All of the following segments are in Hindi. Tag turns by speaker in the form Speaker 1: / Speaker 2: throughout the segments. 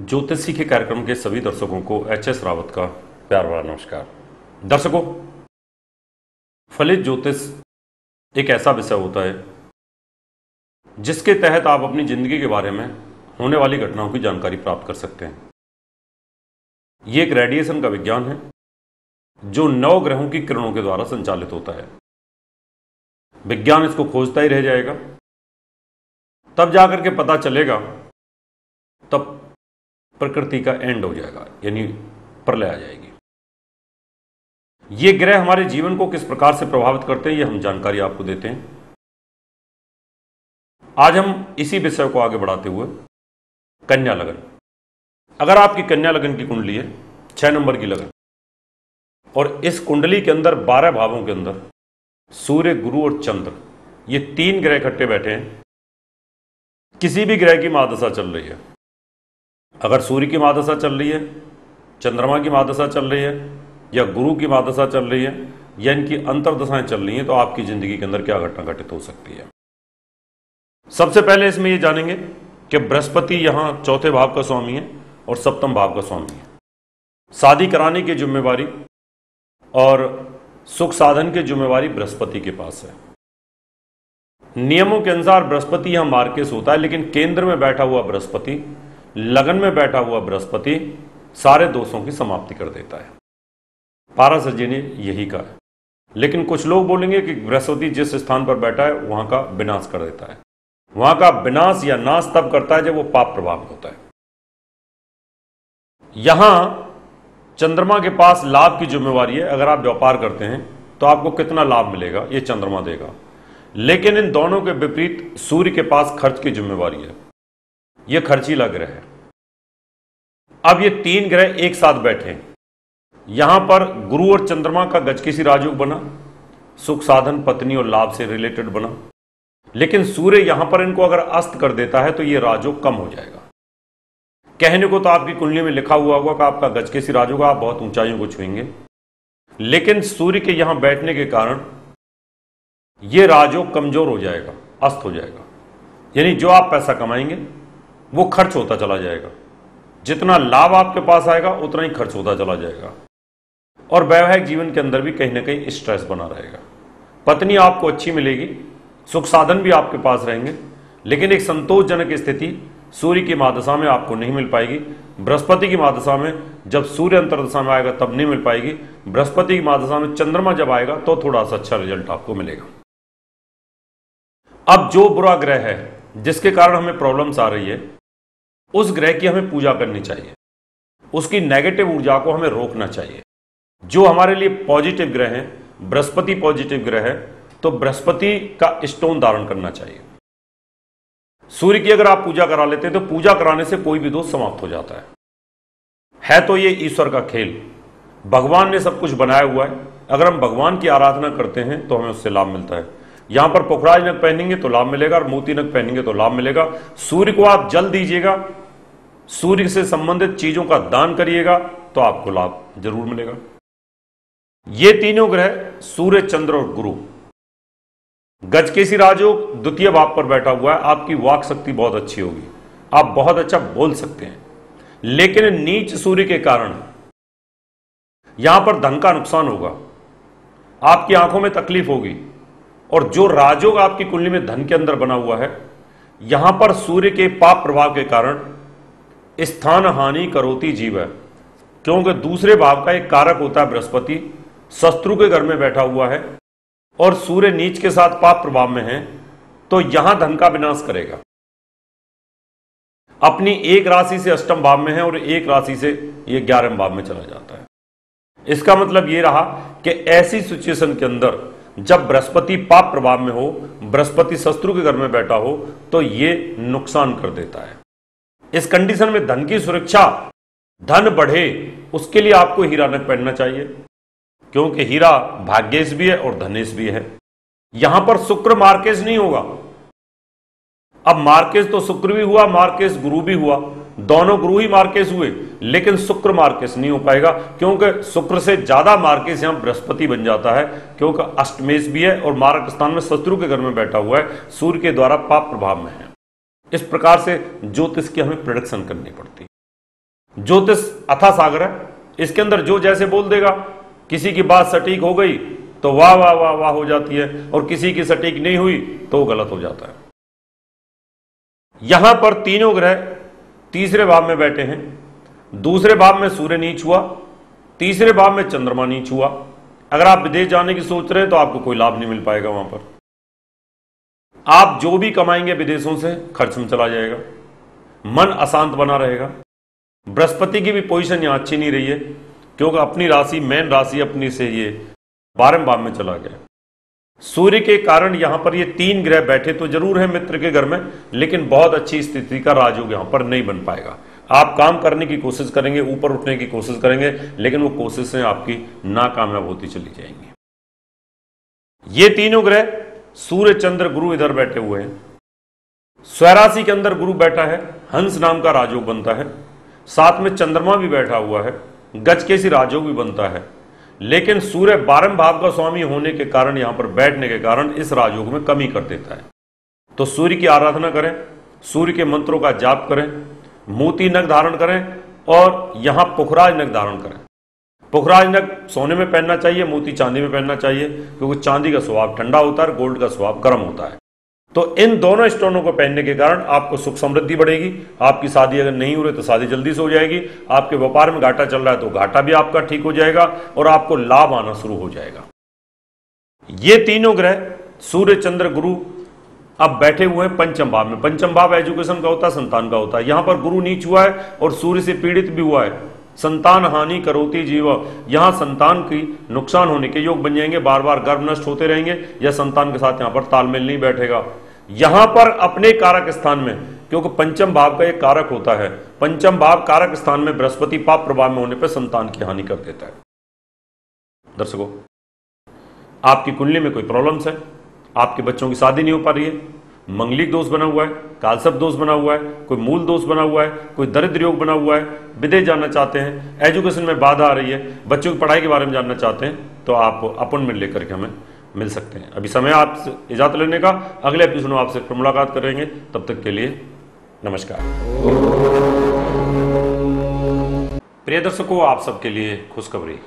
Speaker 1: ज्योतिषी के कार्यक्रम के सभी दर्शकों को एच.एस. रावत का प्यार भरा नमस्कार। दर्शकों, फलित ज्योतिष एक ऐसा विषय होता है जिसके तहत आप अपनी जिंदगी के बारे में होने वाली घटनाओं की जानकारी प्राप्त कर सकते हैं। ये एक रेडिएशन का विज्ञान है जो 9 ग्रहों की किरणों के द्वारा संचालित होता है। विज्ञान इसको खोजता ही रह जाएगा, तब जाकर के पता चलेगा, तब प्रकृति का एंड हो जाएगा, यानी प्रलय आ जाएगी। ये ग्रह हमारे जीवन को किस प्रकार से प्रभावित करते हैं, ये हम जानकारी आपको देते हैं। आज हम इसी विषय को आगे बढ़ाते हुए कन्या लगन, अगर आपकी कन्या लगन की कुंडली है 6 नंबर की लगन, और इस कुंडली के अंदर 12 भावों के अंदर सूर्य, गुरु और चंद्र, ये 3 ग्रह इकट्ठे बैठे हैं। किसी भी ग्रह की महादशा चल रही है, अगर सूर्य की महादशा चल रही है, चंद्रमा की महादशा चल रही है, या गुरु की महादशा चल रही है, या इनकी अंतर्दशाएं चल रही हैं, तो आपकी जिंदगी के अंदर क्या घटना घटित हो सकती है। सबसे पहले इसमें यह जानेंगे कि बृहस्पति यहां 4थे भाव का स्वामी है और 7th भाव का स्वामी है। शादी कराने की जिम्मेवारी और सुख साधन की जिम्मेवारी बृहस्पति के पास है। नियमों के अनुसार बृहस्पति यहां मार्केस होता है, लेकिन केंद्र में बैठा हुआ बृहस्पति, लगन में बैठा हुआ बृहस्पति सारे दोषों की समाप्ति कर देता है। पाराशर्य ने यही कहा है, लेकिन कुछ लोग बोलेंगे कि बृहस्पति जिस स्थान पर बैठा है वहां का विनाश कर देता है। वहां का विनाश या नाश तब करता है जब वो पाप प्रभाव होता है। यहां चंद्रमा के पास लाभ की जिम्मेवारी है। अगर आप व्यापार करते हैं तो आपको कितना लाभ मिलेगा ये चंद्रमा देगा, लेकिन इन दोनों के विपरीत सूर्य के पास खर्च की जिम्मेवारी है। यह खर्चीला ग्रह है। अब ये 3 ग्रह एक साथ बैठे, यहां पर गुरु और चंद्रमा का गजकेसी राजयोग बना, सुख साधन, पत्नी और लाभ से रिलेटेड बना, लेकिन सूर्य यहां पर इनको अगर अस्त कर देता है तो ये राजयोग कम हो जाएगा। कहने को तो आपकी कुंडली में लिखा हुआ होगा कि आपका गजकेसी राजयोग, आप बहुत ऊंचाइयों को छुएंगे, लेकिन सूर्य के यहां बैठने के कारण यह राजयोग कमजोर हो जाएगा, अस्त हो जाएगा। यानी जो आप पैसा कमाएंगे वो खर्च होता चला जाएगा। जितना लाभ आपके पास आएगा उतना ही खर्च होता चला जाएगा, और वैवाहिक जीवन के अंदर भी कहीं ना कहीं स्ट्रेस बना रहेगा। पत्नी आपको अच्छी मिलेगी, सुख साधन भी आपके पास रहेंगे, लेकिन एक संतोषजनक स्थिति सूर्य की महादशा में आपको नहीं मिल पाएगी। बृहस्पति की महादशा में जब सूर्य अंतर्दशा में आएगा तब नहीं मिल पाएगी। बृहस्पति की महादशा में चंद्रमा जब आएगा तो थोड़ा सा अच्छा रिजल्ट आपको मिलेगा। अब जो बुरा ग्रह है जिसके कारण हमें प्रॉब्लम्स आ रही है, उस ग्रह की हमें पूजा करनी चाहिए, उसकी नेगेटिव ऊर्जा को हमें रोकना चाहिए। जो हमारे लिए पॉजिटिव ग्रह है, बृहस्पति पॉजिटिव ग्रह है, तो बृहस्पति का स्टोन धारण करना चाहिए। सूर्य की अगर आप पूजा करा लेते हैं तो पूजा कराने से कोई भी दोष समाप्त हो जाता है तो ये ईश्वर का खेल, भगवान ने सब कुछ बनाया हुआ है। अगर हम भगवान की आराधना करते हैं तो हमें उससे लाभ मिलता है। यहां पर पुखराज नग पहनेंगे तो लाभ मिलेगा, और मोती नग पहनेंगे तो लाभ मिलेगा। सूर्य को आप जल दीजिएगा, सूर्य से संबंधित चीजों का दान करिएगा तो आपको लाभ जरूर मिलेगा। ये तीनों ग्रह सूर्य, चंद्र और गुरु, गजकेसी राजयोग 2य भाव पर बैठा हुआ है। आपकी वाक शक्ति बहुत अच्छी होगी, आप बहुत अच्छा बोल सकते हैं, लेकिन नीच सूर्य के कारण यहां पर धन का नुकसान होगा, आपकी आंखों में तकलीफ होगी। और जो राजयोग आपकी कुंडली में धन के अंदर बना हुआ है, यहां पर सूर्य के पाप प्रभाव के कारण स्थान हानि करोति जीव है, क्योंकि दूसरे भाव का एक कारक होता है बृहस्पति, शत्रु के घर में बैठा हुआ है, और सूर्य नीच के साथ पाप प्रभाव में है, तो यहां धन का विनाश करेगा। अपनी एक राशि से 8वें भाव में है और एक राशि से ये 11वें भाव में चला जाता है। इसका मतलब यह रहा कि ऐसी सिचुएशन के अंदर जब बृहस्पति पाप प्रभाव में हो, बृहस्पति शत्रु के घर में बैठा हो, तो यह नुकसान कर देता है। इस कंडीशन में धन की सुरक्षा, धन बढ़े, उसके लिए आपको हीरा नग पहनना चाहिए, क्योंकि हीरा भाग्येश भी है और धनेश भी है। यहां पर शुक्र मार्केश नहीं होगा। अब मार्केश तो शुक्र भी हुआ, मार्केश गुरु भी हुआ, दोनों गुरु ही मार्केस हुए, लेकिन शुक्र मार्केस नहीं हो पाएगा, क्योंकि शुक्र से ज्यादा मार्केस यहां बृहस्पति बन जाता है, क्योंकि अष्टमेश भी है और मारक स्थान में शत्रु के घर में बैठा हुआ है, सूर्य के द्वारा पाप प्रभाव में है। इस प्रकार से ज्योतिष की हमें प्रेडिक्शन करनी पड़ती है। ज्योतिष अथाह सागर है, इसके अंदर जो जैसे बोल देगा, किसी की बात सटीक हो गई तो वाह वाह वाह वाह हो जाती है, और किसी की सटीक नहीं हुई तो गलत हो जाता है। यहां पर तीनों ग्रह तीसरे भाव में बैठे हैं। दूसरे भाव में सूर्य नीच हुआ, तीसरे भाव में चंद्रमा नीच हुआ। अगर आप विदेश जाने की सोच रहे हैं तो आपको कोई लाभ नहीं मिल पाएगा। वहां पर आप जो भी कमाएंगे विदेशों से खर्च में चला जाएगा, मन अशांत बना रहेगा। बृहस्पति की भी पोजीशन यहां अच्छी नहीं रही है, क्योंकि अपनी राशि मेन राशि अपनी से ये 12वें भाव में चला गया। सूर्य के कारण यहां पर ये तीन ग्रह बैठे तो जरूर है मित्र के घर में, लेकिन बहुत अच्छी स्थिति का राजयोग यहां पर नहीं बन पाएगा। आप काम करने की कोशिश करेंगे, ऊपर उठने की कोशिश करेंगे, लेकिन वो कोशिशें आपकी नाकामयाब होती चली जाएंगी। ये तीनों ग्रह सूर्य चंद्र गुरु इधर बैठे हुए हैं। स्वराशि के अंदर गुरु बैठा है, हंस नाम का राजयोग बनता है, साथ में चंद्रमा भी बैठा हुआ है, गजकेसी राजयोग भी बनता है। लेकिन सूर्य 12वें भाव का स्वामी होने के कारण, यहां पर बैठने के कारण इस राजयोग में कमी कर देता है। तो सूर्य की आराधना करें, सूर्य के मंत्रों का जाप करें, मोती नग धारण करें, और यहां पुखराज नग धारण करें। पुखराज नग सोने में पहनना चाहिए, मोती चांदी में पहनना चाहिए, क्योंकि चांदी का स्वभाव ठंडा होता है, गोल्ड का स्वभाव गर्म होता है। तो इन दोनों स्टोनों को पहनने के कारण आपको सुख समृद्धि बढ़ेगी। आपकी शादी अगर नहीं हो रही तो शादी जल्दी से हो जाएगी। आपके व्यापार में घाटा चल रहा है तो घाटा भी आपका ठीक हो जाएगा, और आपको लाभ आना शुरू हो जाएगा। ये तीनों ग्रह सूर्य चंद्र गुरु अब बैठे हुए हैं पंचम भाव में। पंचम भाव एजुकेशन का होता है, संतान का होता है। यहां पर गुरु नीच हुआ है और सूर्य से पीड़ित भी हुआ है। संतान हानि करोति जीव, यहां संतान की नुकसान होने के योग बन जाएंगे, बार बार गर्भ नष्ट होते रहेंगे, या संतान के साथ यहां पर तालमेल नहीं बैठेगा। यहां पर अपने कारक स्थान में, क्योंकि पंचम भाव का एक कारक होता है, पंचम भाव कारक स्थान में बृहस्पति पाप प्रभाव में होने पर संतान की हानि कर देता है। दर्शकों, आपकी कुंडली में कोई प्रॉब्लम्स है, आपके बच्चों की शादी नहीं हो पा रही है, मंगलिक दोष बना हुआ है, कालसर्प दोष बना हुआ है, कोई मूल दोष बना हुआ है, कोई दरिद्र योग बना हुआ है, विदेश जाना चाहते हैं, एजुकेशन में बाधा आ रही है, बच्चों की पढ़ाई के बारे में जानना चाहते हैं, तो आप अपॉइंटमेंट लेकर के हमें मिल सकते हैं। अभी समय आपसे इजाजत लेने का, अगले एपिसोड में आपसे फिर मुलाकात करेंगे। तब तक के लिए नमस्कार। प्रिय दर्शकों, आप सबके लिए खुशखबरी।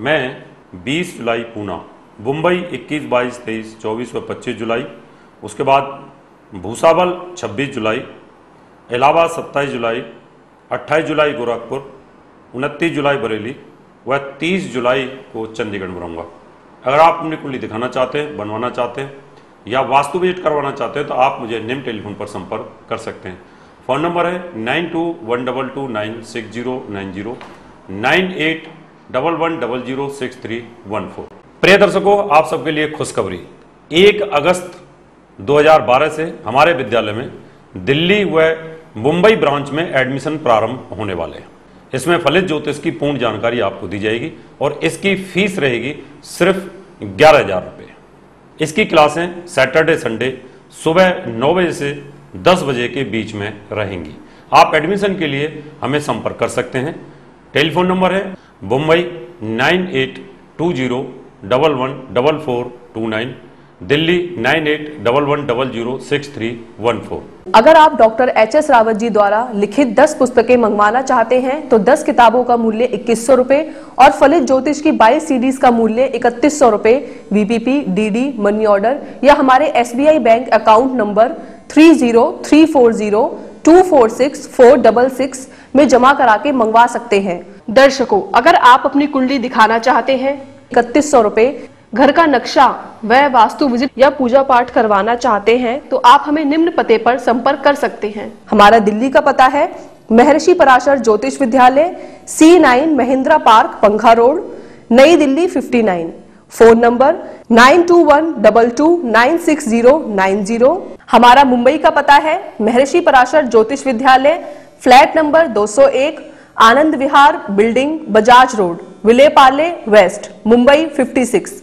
Speaker 1: मैं 20 जुलाई पूना, मुंबई 21, 22, 23, 24 व 25 जुलाई, उसके बाद भूसावल 26 जुलाई, इलाहाबाद 27 जुलाई, 28 जुलाई गोरखपुर, 29 जुलाई बरेली व 30 जुलाई को चंडीगढ़ में रहूँगा। अगर आप अपनी कुंडली दिखाना चाहते हैं, बनवाना चाहते हैं या वास्तु विजिट करवाना चाहते हैं तो आप मुझे निम्न टेलीफोन पर संपर्क कर सकते हैं। फ़ोन नंबर है 9212296090, 9811006314। प्रिय दर्शकों, आप सबके लिए खुशखबरी। 1 अगस्त 2012 से हमारे विद्यालय में दिल्ली व मुंबई ब्रांच में एडमिशन प्रारंभ होने वाले हैं। इसमें फलित ज्योतिष की पूर्ण जानकारी आपको दी जाएगी और इसकी फीस रहेगी सिर्फ 11,000 रुपये। इसकी क्लासें सैटरडे संडे सुबह 9 बजे से 10 बजे के बीच में रहेंगी। आप एडमिशन के लिए हमें संपर्क कर सकते हैं। टेलीफोन नंबर है मुंबई 9820114429, दिल्ली 9811006314।
Speaker 2: अगर आप डॉक्टर HS रावत जी द्वारा लिखित 10 पुस्तकें मंगवाना चाहते हैं तो 10 किताबों का मूल्य 2100 रुपए और फलित ज्योतिष की 22 CDs का मूल्य 3100 रुपए VPP, DD, मनी ऑर्डर या हमारे SBI बैंक अकाउंट नंबर 3034024646 में जमा करा के मंगवा सकते हैं। दर्शकों, अगर आप अपनी कुंडली दिखाना चाहते हैं 3100 रुपए, घर का नक्शा व वास्तु विजिट या पूजा पाठ करवाना चाहते हैं तो आप हमें निम्न पते पर संपर्क कर सकते हैं। हमारा दिल्ली का पता है महर्षि पराशर ज्योतिष विद्यालय, C9 महिंद्रा पार्क, पंखा रोड, नई दिल्ली 59। Phone number 9212296090। हमारा मुंबई का पता है महर्षि Parashar Jyotish Vidyalaya, flat number 201, Anand Vihar building, Bajaj road, Vile Parle west, Mumbai 56।